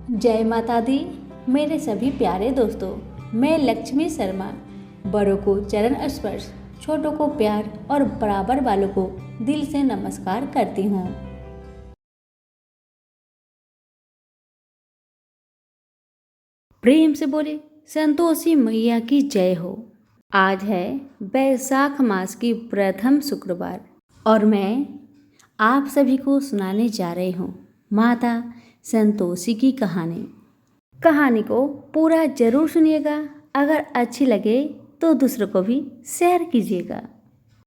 जय माता दी। मेरे सभी प्यारे दोस्तों, मैं लक्ष्मी शर्मा बड़ों को चरण स्पर्श, छोटों को प्यार और बराबर वालों को दिल से नमस्कार करती हूँ। प्रेम से बोले संतोषी मैया की जय हो। आज है बैसाख मास की प्रथम शुक्रवार और मैं आप सभी को सुनाने जा रही हूँ माता संतोषी की कहानी को पूरा जरूर सुनिएगा। अगर अच्छी लगे तो दूसरों को भी शेयर कीजिएगा।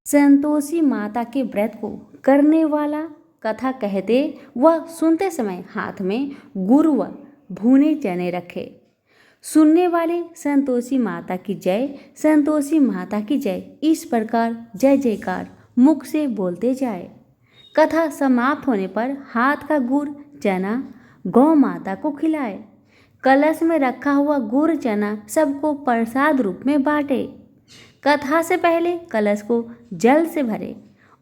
संतोषी माता के व्रत को करने वाला कथा कहते व सुनते समय हाथ में गुड़ व भुने चने रखे। सुनने वाले संतोषी माता की जय, संतोषी माता की जय इस प्रकार जय जयकार मुख से बोलते जाए। कथा समाप्त होने पर हाथ का गुड़ चना गौ माता को खिलाए। कलश में रखा हुआ गुड़ चना सबको प्रसाद रूप में बांटे। कथा से पहले कलश को जल से भरे,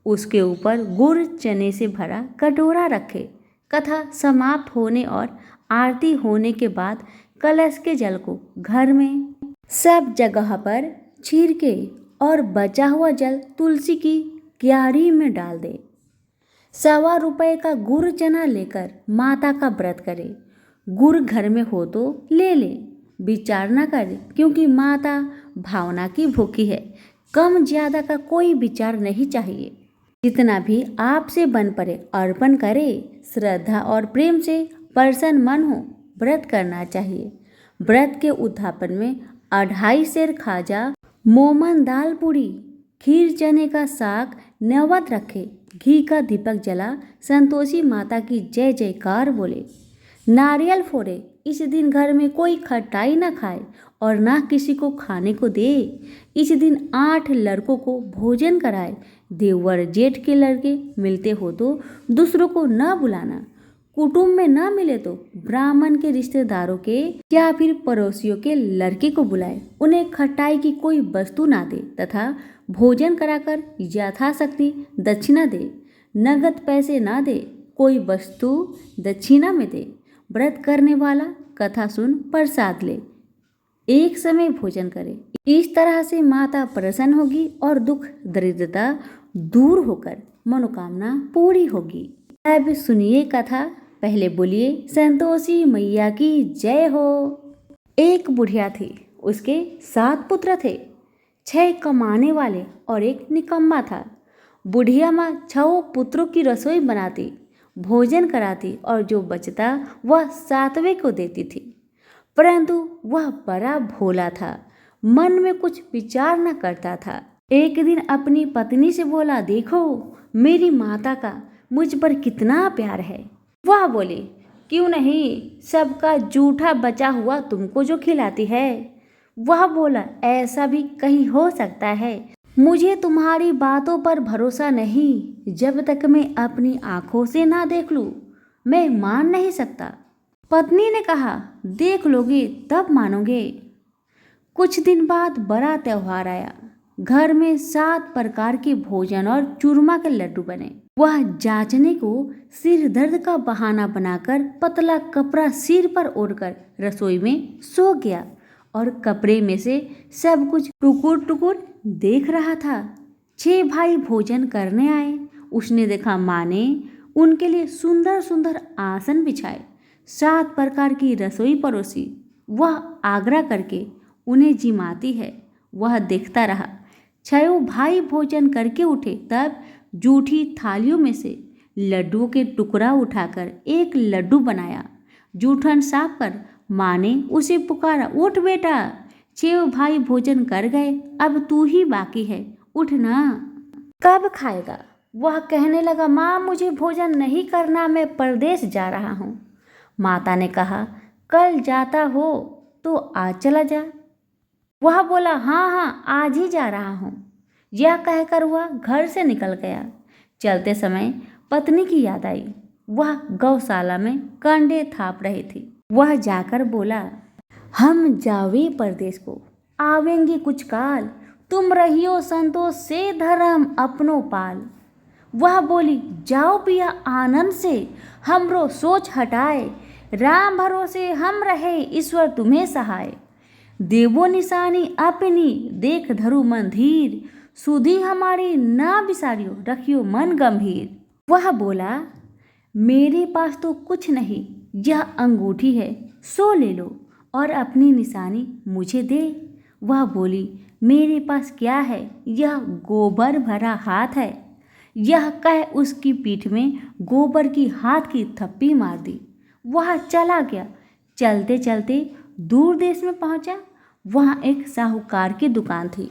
उसके ऊपर गुड़ चने से भरा कटोरा रखे। कथा समाप्त होने और आरती होने के बाद कलश के जल को घर में सब जगह पर छींटे और बचा हुआ जल तुलसी की क्यारी में डाल दे। ₹1.25 का गुड़ चना लेकर माता का व्रत करे। गुड़ घर में हो तो ले ले, विचार न करे, क्योंकि माता भावना की भूखी है। कम ज्यादा का कोई विचार नहीं चाहिए। जितना भी आपसे बन पड़े अर्पण करे। श्रद्धा और प्रेम से प्रसन्न मन हो व्रत करना चाहिए। व्रत के उद्यापन में 2.5 सेर खाजा, मोमन दाल पूरी, खीर चने का साग नैवेद्य रखे। घी का दीपक जला संतोषी माता की जय जयकार बोले। नारियल फोड़े। इस दिन घर में कोई खटाई न खाए और ना किसी को खाने को दे। इस दिन 8 लड़कों को भोजन कराए। देवर जेठ के लड़के मिलते हो तो दूसरों को न बुलाना। कुटुंब में न मिले तो ब्राह्मण के रिश्तेदारों के या फिर पड़ोसियों के लड़के को बुलाए। उन्हें खटाई की कोई वस्तु ना दे तथा भोजन कराकर यथाशक्ति दक्षिणा दे। नगद पैसे ना दे, कोई वस्तु दक्षिणा में दे। व्रत करने वाला कथा सुन प्रसाद ले, एक समय भोजन करे। इस तरह से माता प्रसन्न होगी और दुख दरिद्रता दूर होकर मनोकामना पूरी होगी। अब सुनिए कथा। पहले बोलिए संतोषी मैया की जय हो। एक बुढ़िया थी, उसके 7 पुत्र थे। 6 कमाने वाले और एक निकम्मा था। बुढ़िया माँ 6 पुत्रों की रसोई बनाती, भोजन कराती और जो बचता वह 7वें को देती थी। परंतु वह बड़ा भोला था, मन में कुछ विचार न करता था। एक दिन अपनी पत्नी से बोला, देखो मेरी माता का मुझ पर कितना प्यार है। वह बोली, क्यों नहीं, सबका जूठा बचा हुआ तुमको जो खिलाती है। वह बोला, ऐसा भी कहीं हो सकता है। मुझे तुम्हारी बातों पर भरोसा नहीं। जब तक मैं अपनी आंखों से ना देख लूं, मैं मान नहीं सकता। पत्नी ने कहा, देख लोगे तब मानोगे। कुछ दिन बाद बड़ा त्योहार आया। घर में 7 प्रकार के भोजन और चूरमा के लड्डू बने। वह जांचने को सिर दर्द का बहाना बनाकर पतला कपड़ा सिर पर ओढ़कर रसोई में सो गया और कपड़े में से सब कुछ टुकुर टुकुर देख रहा था। 6 भाई भोजन करने आए। उसने देखा माँ ने उनके लिए सुंदर सुंदर आसन बिछाए, 7 प्रकार की रसोई परोसी। वह आग्रह करके उन्हें जिमाती है। वह देखता रहा। 6 भाई भोजन करके उठे, तब जूठी थालियों में से लड्डुओं के टुकड़ा उठाकर एक लड्डू बनाया। जूठन साफ कर माँ ने उसे पुकारा, उठ बेटा, 6 भाई भोजन कर गए, अब तू ही बाकी है, उठ ना। कब खाएगा? वह कहने लगा, माँ मुझे भोजन नहीं करना, मैं परदेश जा रहा हूँ। माता ने कहा, कल जाता हो तो आज चला जा। वह बोला, हाँ हाँ आज ही जा रहा हूँ। यह कहकर वह घर से निकल गया। चलते समय पत्नी की याद आई। वह गौशाला में कंडे थाप रही थी। वह जाकर बोला, हम जावे परदेश को, आवेंगे कुछ काल, तुम रहियो संतोष से धर्म अपनो पाल। वह बोली, जाओ पिया आनंद से, हमरो सोच हटाए, राम भरोसे हम रहे, ईश्वर तुम्हें सहाय। देवो निशानी अपनी, देख धरु मन धीर। सुधी हमारी ना बिसारियो, रखियो मन गंभीर। वह बोला, मेरे पास तो कुछ नहीं, यह अंगूठी है, सो ले लो और अपनी निशानी मुझे दे। वह बोली, मेरे पास क्या है, यह गोबर भरा हाथ है। यह कह उसकी पीठ में गोबर की हाथ की थप्पी मार दी। वह चला गया। चलते चलते दूर देश में पहुंचा। वहाँ एक साहूकार की दुकान थी।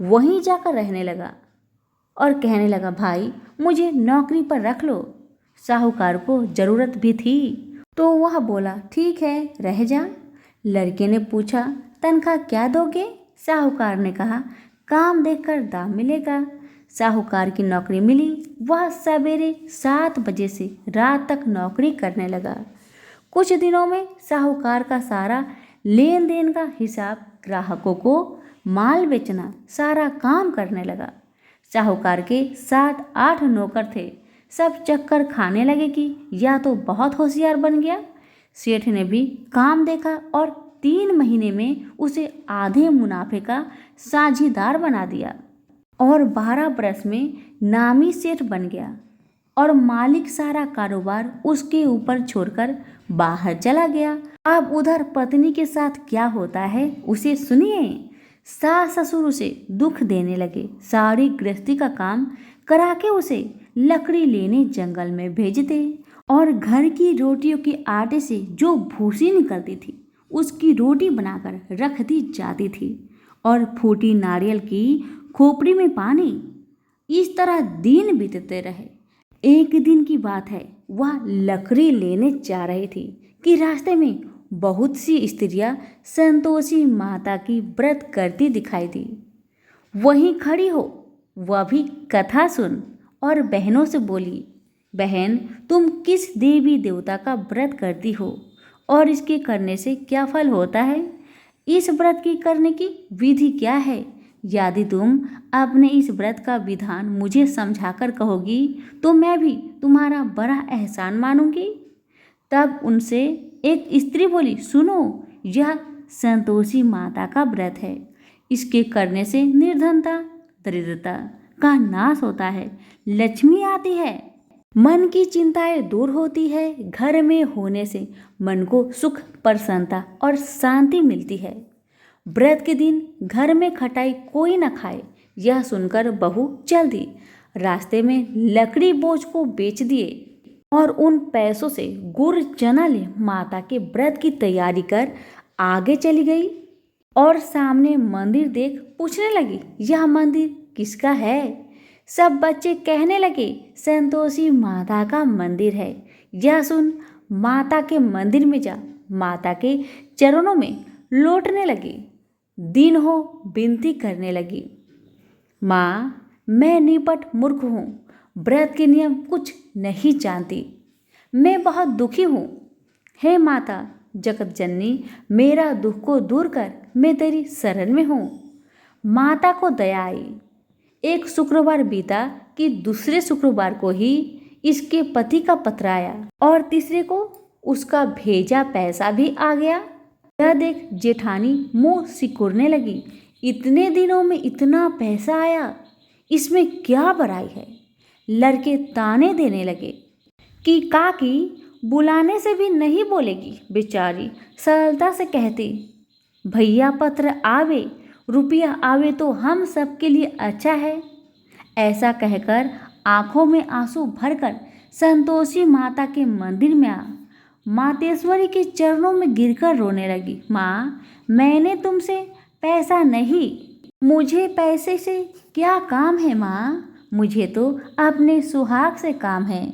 वहीं जाकर रहने लगा और कहने लगा, भाई मुझे नौकरी पर रख लो। साहूकार को ज़रूरत भी थी तो वह बोला, ठीक है रह जा। लड़के ने पूछा, तनख्वाह क्या दोगे? साहूकार ने कहा, काम देखकर दाम मिलेगा। साहूकार की नौकरी मिली। वह सवेरे 7 बजे से रात तक नौकरी करने लगा। कुछ दिनों में साहूकार का सारा लेन देन का हिसाब, ग्राहकों को माल बेचना, सारा काम करने लगा। साहूकार के 7-8 नौकर थे। सब चक्कर खाने लगे कि या तो बहुत होशियार बन गया। सेठ ने भी काम देखा और 3 महीने में उसे आधे मुनाफे का साझीदार बना दिया और 12 बरस में नामी सेठ बन गया और मालिक सारा कारोबार उसके ऊपर छोड़कर बाहर चला गया। अब उधर पत्नी के साथ क्या होता है उसे सुनिए। सास ससुर उसे दुख देने लगे। सारी गृहस्थी का काम करा के उसे लकड़ी लेने जंगल में भेजते और घर की रोटियों के आटे से जो भूसी निकलती थी उसकी रोटी बनाकर रख दी जाती थी और फूटी नारियल की खोपड़ी में पानी। इस तरह दिन बीतते रहे। एक दिन की बात है, वह लकड़ी लेने जा रही थी कि रास्ते में बहुत सी स्त्रियां संतोषी माता की व्रत करती दिखाई दी। वहीं खड़ी हो, वह भी कथा सुन और बहनों से बोली, बहन तुम किस देवी देवता का व्रत करती हो और इसके करने से क्या फल होता है? इस व्रत की करने की विधि क्या है? यदि तुम अपने इस व्रत का विधान मुझे समझाकर कहोगी तो मैं भी तुम्हारा बड़ा एहसान मानूंगी। तब उनसे एक स्त्री बोली, सुनो, यह संतोषी माता का व्रत है। इसके करने से निर्धनता, दरिद्रता का नाश होता है, लक्ष्मी आती है, मन की चिंताएं दूर होती है, घर में होने से मन को सुख, प्रसन्नता और शांति मिलती है। व्रत के दिन घर में खटाई कोई न खाए। यह सुनकर बहू चल दी। रास्ते में लकड़ी बोझ को बेच दिए और उन पैसों से गुड़ चना ले माता के व्रत की तैयारी कर आगे चली गई और सामने मंदिर देख पूछने लगी, यह मंदिर किसका है? सब बच्चे कहने लगे, संतोषी माता का मंदिर है। यह सुन माता के मंदिर में जा माता के चरणों में लौटने लगी। दिन हो विनती करने लगी, माँ मैं निपट मूर्ख हूँ, व्रत के नियम कुछ नहीं जानती, मैं बहुत दुखी हूँ। हे माता जगत जननी, मेरा दुख को दूर कर, मैं तेरी शरण में हूँ। माता को दया आई। एक शुक्रवार बीता कि दूसरे शुक्रवार को ही इसके पति का पत्र आया और तीसरे को उसका भेजा पैसा भी आ गया। यह देख जेठानी मुंह सिकुड़ने लगी, इतने दिनों में इतना पैसा आया, इसमें क्या बुराई है? लड़के ताने देने लगे कि काकी बुलाने से भी नहीं बोलेगी। बेचारी सरलता से कहती, भैया पत्र आवे, रुपया आवे तो हम सबके लिए अच्छा है। ऐसा कहकर आंखों में आंसू भरकर संतोषी माता के मंदिर में आ मातेश्वरी के चरणों में गिरकर रोने लगी। माँ मैंने तुमसे पैसा नहीं, मुझे पैसे से क्या काम है माँ, मुझे तो अपने सुहाग से काम है।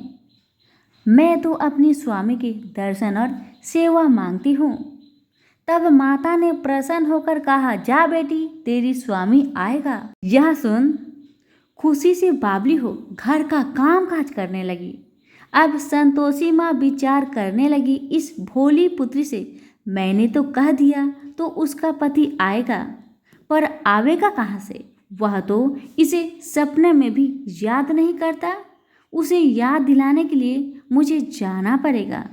मैं तो अपनी स्वामी के दर्शन और सेवा मांगती हूँ। तब माता ने प्रसन्न होकर कहा, जा बेटी तेरी स्वामी आएगा। यह सुन खुशी से बावली हो घर का काम काज करने लगी। अब संतोषी माँ विचार करने लगी, इस भोली पुत्री से मैंने तो कह दिया तो उसका पति आएगा, पर आवेगा कहाँ से? वह तो इसे सपने में भी याद नहीं करता। उसे याद दिलाने के लिए मुझे जाना पड़ेगा।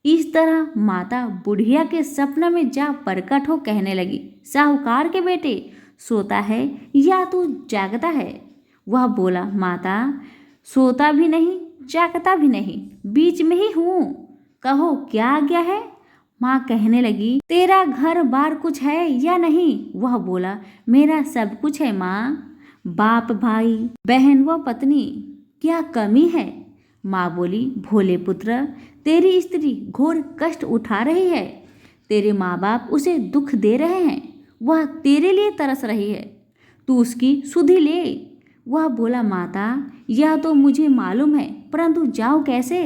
इस तरह माता बुढ़िया के सपने में जा प्रकट हो कहने लगी, साहूकार के बेटे, सोता है या तू जागता है? वह बोला, माता सोता भी नहीं जागता भी नहीं, बीच में ही हूँ, कहो क्या आज्ञा है? माँ कहने लगी, तेरा घर बार कुछ है या नहीं? वह बोला, मेरा सब कुछ है माँ, बाप भाई बहन व पत्नी, क्या कमी है? माँ बोली, भोले पुत्र, तेरी स्त्री घोर कष्ट उठा रही है, तेरे माँ बाप उसे दुख दे रहे हैं, वह तेरे लिए तरस रही है, तू उसकी सुधि ले। वह बोला, माता यह तो मुझे मालूम है, परंतु जाऊँ कैसे?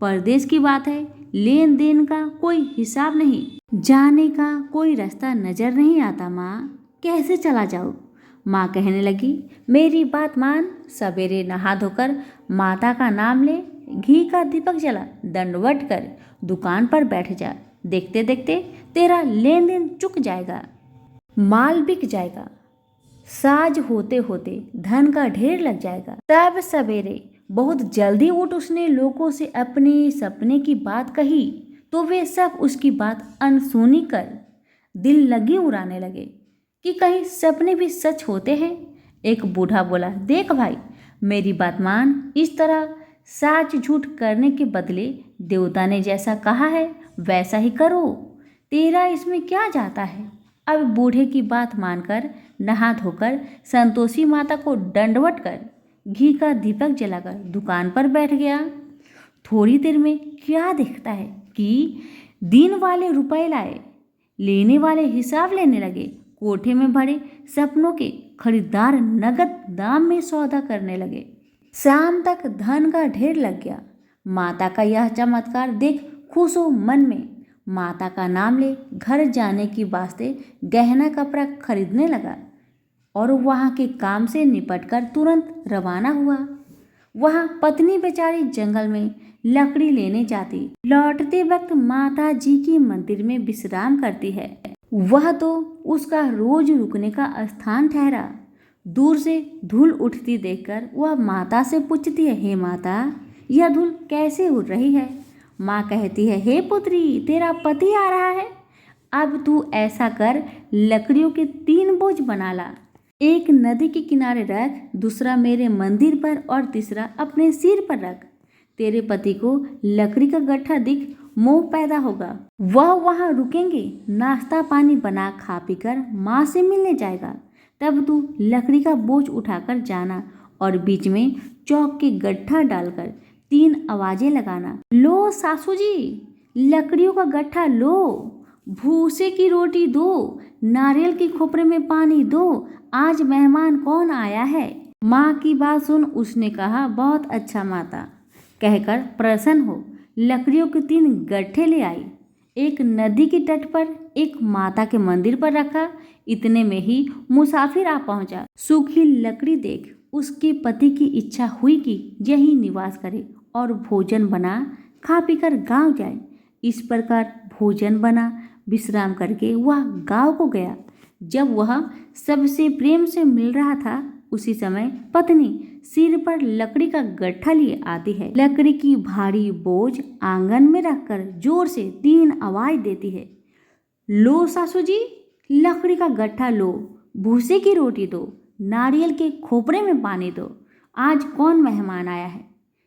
परदेश की बात है, लेन देन का कोई हिसाब नहीं, जाने का कोई रास्ता नजर नहीं आता माँ, कैसे चला जाऊँ? माँ कहने लगी, मेरी बात मान, सवेरे नहा धोकर माता का नाम ले, घी का दीपक जला, दंडवत कर दुकान पर बैठ जा, देखते देखते तेरा लेन देन चुक जाएगा, माल बिक जाएगा, साज होते होते धन का ढेर लग जाएगा। तब सवेरे बहुत जल्दी उठ उसने लोगों से अपने सपने की बात कही, तो वे सब उसकी बात अनसुनी कर दिल लगी उड़ाने लगे कि कहीं सपने भी सच होते हैं। एक बूढ़ा बोला, देख भाई, मेरी बात मान, इस तरह साच झूठ करने के बदले देवता ने जैसा कहा है वैसा ही करो, तेरा इसमें क्या जाता है? अब बूढ़े की बात मानकर नहा धोकर संतोषी माता को दंडवत कर घी का दीपक जलाकर दुकान पर बैठ गया। थोड़ी देर में क्या दिखता है कि दिन वाले रुपए लाए, लेने वाले हिसाब लेने लगे, कोठे में भरे सपनों के खरीदार नगद दाम में सौदा करने लगे। शाम तक धन का ढेर लग गया। माता का यह चमत्कार देख खुश हो मन में माता का नाम ले घर जाने की वास्ते गहना कपड़ा खरीदने लगा और वहाँ के काम से निपटकर तुरंत रवाना हुआ। वहाँ पत्नी बेचारी जंगल में लकड़ी लेने जाती, लौटते वक्त माता जी की मंदिर में विश्राम करती है। वह तो उसका रोज रुकने का स्थान ठहरा। दूर से धूल उठती देखकर वह माता से पूछती है, हे माता, यह धूल कैसे उड़ रही है? माँ कहती है, हे पुत्री, तेरा पति आ रहा है, अब तू ऐसा कर, लकड़ियों के 3 बोझ बना ला, एक नदी के किनारे रख, दूसरा मेरे मंदिर पर और तीसरा अपने सिर पर रख। तेरे पति को लकड़ी का गट्ठा दिख मोह पैदा होगा, वह वहाँ रुकेंगे, नाश्ता पानी बना खा पीकर माँ से मिलने जाएगा। तब तू लकड़ी का बोझ उठाकर जाना और बीच में चौक के गट्ठा डालकर 3 आवाजें लगाना, लो सासू जी, लकड़ियों का गट्ठा लो, भूसे की रोटी दो, नारियल के खोपरे में पानी दो, आज मेहमान कौन आया है? माँ की बात सुन उसने कहा, बहुत अच्छा माता, कहकर प्रसन्न हो लकड़ियों के 3 गट्ठे ले आई, एक नदी के तट पर, एक माता के मंदिर पर रखा। इतने में ही मुसाफिर आ पहुंचा। सूखी लकड़ी देख उसके पति की इच्छा हुई कि यही निवास करे और भोजन बना खा पीकर गांव जाए। इस प्रकार भोजन बना विश्राम करके वह गांव को गया। जब वह सबसे प्रेम से मिल रहा था, उसी समय पत्नी सिर पर लकड़ी का गट्ठा लिए आती है। लकड़ी की भारी बोझ आंगन में रखकर जोर से 3 आवाज देती है, लो सासू जी, लकड़ी का गट्ठा लो, भूसे की रोटी दो, नारियल के खोपरे में पानी दो, आज कौन मेहमान आया है?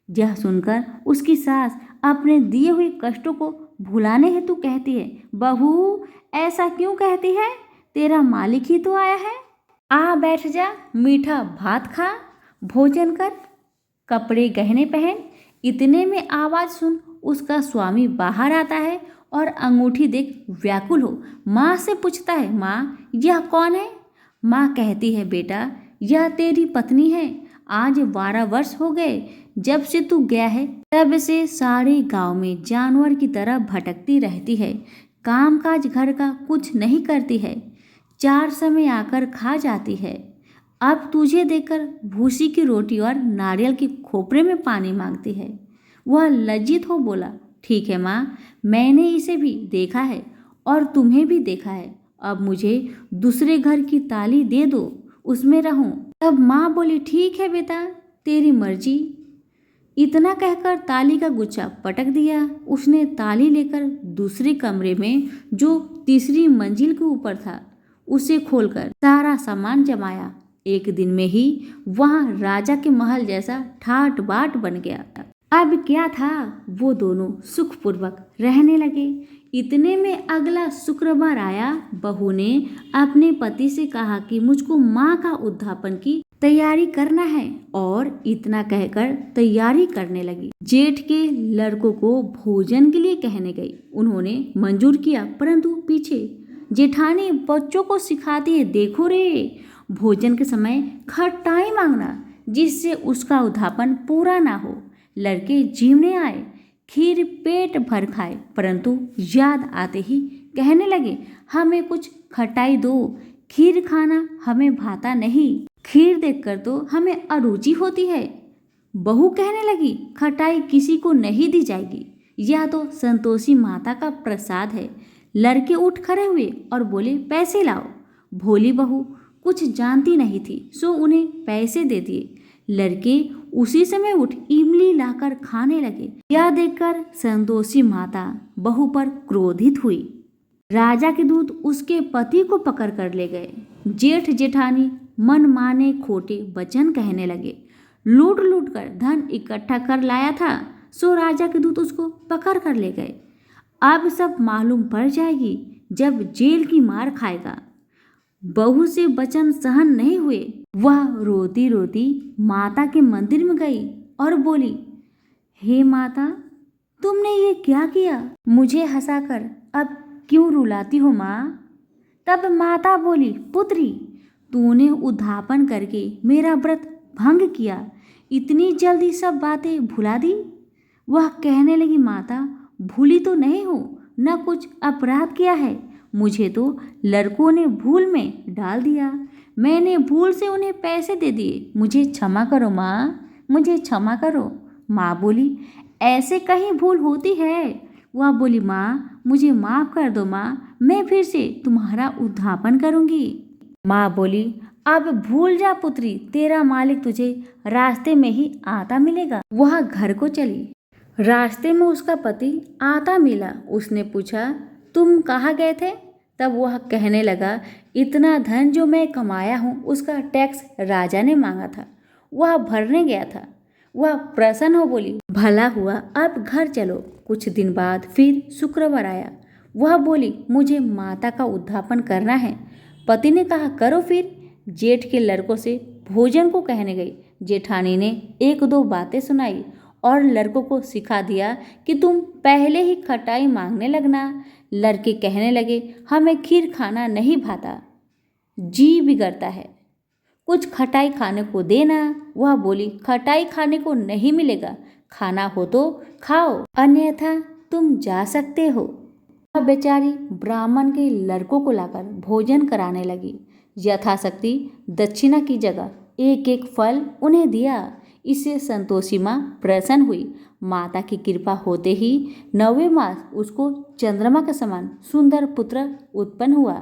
यह सुनकर उसकी सास अपने दिए हुए कष्टों को भुलाने हेतु कहती है, बहू ऐसा क्यों कहती है? तेरा मालिक ही तो आया है, आ बैठ जा, मीठा भात खा, भोजन कर, कपड़े गहने पहन। इतने में आवाज सुन उसका स्वामी बाहर आता है और अंगूठी देख व्याकुल हो माँ से पूछता है, माँ यह कौन है? माँ कहती है, बेटा यह तेरी पत्नी है, आज 12 वर्ष हो गए जब से तू गया है, तब से सारे गांव में जानवर की तरह भटकती रहती है, कामकाज घर का कुछ नहीं करती है, 4 समय आकर खा जाती है, अब तुझे देखकर भूसी की रोटी और नारियल के खोपरे में पानी मांगती है। वह लज्जित हो बोला, ठीक है माँ, मैंने इसे भी देखा है और तुम्हें भी देखा है, अब मुझे दूसरे घर की ताली दे दो, उसमें रहूं। तब माँ बोली, ठीक है बेटा, तेरी मर्जी, इतना कहकर ताली का गुच्छा पटक दिया। उसने ताली लेकर दूसरे कमरे में जो तीसरी मंजिल के ऊपर था उसे खोलकर सारा सामान जमाया। एक दिन में ही वहां राजा के महल जैसा ठाट बाट बन गया। अब क्या था, वो दोनों सुखपूर्वक रहने लगे। इतने में अगला शुक्रवार आया। बहू ने अपने पति से कहा कि मुझको माँ का उद्यापन की तैयारी करना है और इतना कहकर तैयारी करने लगी। जेठ के लड़कों को भोजन के लिए कहने गई। उन्होंने मंजूर किया, परंतु पीछे जेठानी बच्चों को सिखाती है, देखो रे, भोजन के समय खटाई मांगना जिससे उसका उद्यापन पूरा ना हो। लड़के जीवने आए, खीर पेट भर खाए, परंतु याद आते ही कहने लगे, हमें कुछ खटाई दो, खीर खाना हमें भाता नहीं, खीर देखकर तो हमें अरुचि होती है। बहू कहने लगी, खटाई किसी को नहीं दी जाएगी, यह तो संतोषी माता का प्रसाद है। लड़के उठ खड़े हुए और बोले, पैसे लाओ। भोली बहू कुछ जानती नहीं थी, सो उन्हें पैसे दे दिए। लड़के उसी समय उठ इमली लाकर खाने लगे। यह देखकर संतोषी माता बहू पर क्रोधित हुई। राजा के दूत उसके पति को पकड़ कर ले गए। जेठ जेठानी मन माने खोटे वचन कहने लगे। लूट लूट कर धन इकट्ठा कर लाया था, सो राजा के दूत उसको पकड़ कर ले गए। अब सब मालूम पड़ जाएगी जब जेल की मार खाएगा। बहू से वचन सहन नहीं हुए। वह रोती रोती माता के मंदिर में गई और बोली, हे माता, तुमने ये क्या किया? मुझे हंसाकर अब क्यों रुलाती हो माँ? तब माता बोली, पुत्री, तूने उद्यापन करके मेरा व्रत भंग किया, इतनी जल्दी सब बातें भुला दी। वह कहने लगी, माता, भूली तो नहीं हूँ, न कुछ अपराध किया है, मुझे तो लड़कों ने भूल में डाल दिया, मैंने भूल से उन्हें पैसे दे दिए, मुझे क्षमा करो माँ, मुझे क्षमा करो। माँ बोली, ऐसे कहीं भूल होती है? वह बोली, माँ, मुझे माफ़ कर दो माँ, मैं फिर से तुम्हारा उद्यापन करूँगी। माँ बोली, अब भूल जा पुत्री, तेरा मालिक तुझे रास्ते में ही आता मिलेगा। वह घर को चली। रास्ते में उसका पति आता मिला। उसने पूछा, तुम कहाँ गए थे? तब वह कहने लगा, इतना धन जो मैं कमाया हूँ उसका टैक्स राजा ने मांगा था, वह भरने गया था। वह प्रसन्न हो बोली, भला हुआ, अब घर चलो। कुछ दिन बाद फिर शुक्रवार आया। वह बोली, मुझे माता का उद्यापन करना है। पति ने कहा, करो फिर। जेठ के लड़कों से भोजन को कहने गई। जेठानी ने एक दो बातें सुनाई और लड़कों को सिखा दिया कि तुम पहले ही खटाई मांगने लगना। लड़के कहने लगे, हमें खीर खाना नहीं भाता, जी बिगड़ता है, कुछ खटाई खाने को देना। वह बोली, खटाई खाने को नहीं मिलेगा, खाना हो तो खाओ, अन्यथा तुम जा सकते हो। वह बेचारी ब्राह्मण के लड़कों को लाकर भोजन कराने लगी। यथाशक्ति दक्षिणा की जगह एक एक फल उन्हें दिया। इससे संतोषी माँ प्रसन्न हुई। माता की कृपा होते ही 9वें मास उसको चंद्रमा के समान सुंदर पुत्र उत्पन्न हुआ।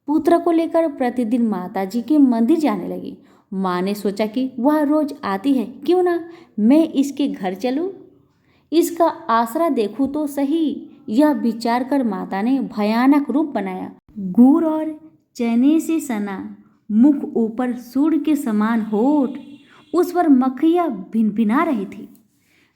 पुत्र को लेकर प्रतिदिन माता जी के मंदिर जाने लगी। माँ ने सोचा कि वह रोज आती है, क्यों ना मैं इसके घर चलूं, इसका आसरा देखूं तो सही। यह विचार कर माता ने भयानक रूप बनाया। गुड़ और चने से सना मुख, ऊपर सूर्य के समान होठ, उस पर मक्खियाँ भिनभिना रही थी।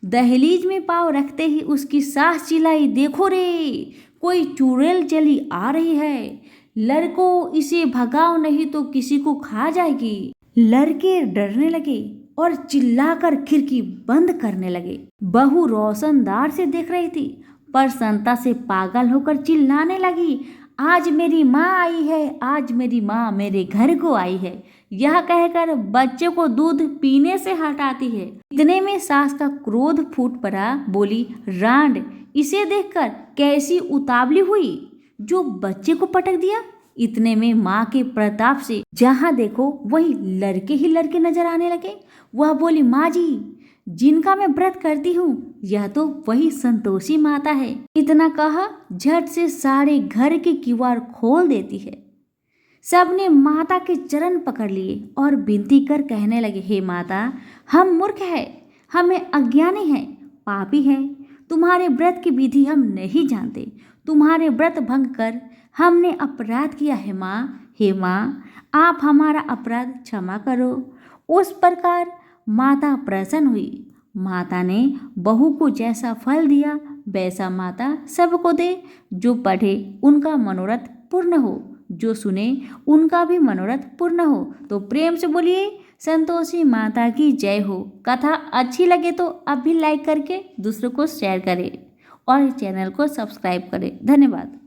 दहलीज में पाँव रखते ही उसकी सास चिल्लाई, देखो रे, कोई चुड़ैल चली आ रही है, लड़कों इसे भगाओ नहीं तो किसी को खा जाएगी। लड़के डरने लगे और चिल्लाकर खिड़की बंद करने लगे। बहू रोशनदार से देख रही थी, प्रसन्नता से पागल होकर चिल्लाने लगी, आज मेरी माँ आई है, आज मेरी माँ मेरे घर को आई है। यह कहकर बच्चे को दूध पीने से हटाती है। इतने में सास का क्रोध फूट पड़ा। बोली, रांड, इसे देखकर कैसी उतावली हुई जो बच्चे को पटक दिया। इतने में माँ के प्रताप से जहाँ देखो वही लड़के ही लड़के नजर आने लगे। वह बोली, माँ जी, जिनका मैं व्रत करती हूँ यह तो वही संतोषी माता है। इतना कहा झट से सारे घर के किवाड़ खोल देती है। सबने माता के चरण पकड़ लिए और विनती कर कहने लगे, हे माता, हम मूर्ख हैं, हमें अज्ञानी हैं, पापी हैं। तुम्हारे व्रत की विधि हम नहीं जानते। तुम्हारे व्रत भंग कर हमने अपराध किया है माँ। हे माँ, आप हमारा अपराध क्षमा करो। उस प्रकार माता प्रसन्न हुई। माता ने बहू को जैसा फल दिया वैसा माता सबको दे। जो पढ़े उनका मनोरथ पूर्ण हो, जो सुने उनका भी मनोरथ पूर्ण हो। तो प्रेम से बोलिए संतोषी माता की जय हो। कथा अच्छी लगे तो अब भी लाइक करके दूसरों को शेयर करें और चैनल को सब्सक्राइब करें। धन्यवाद।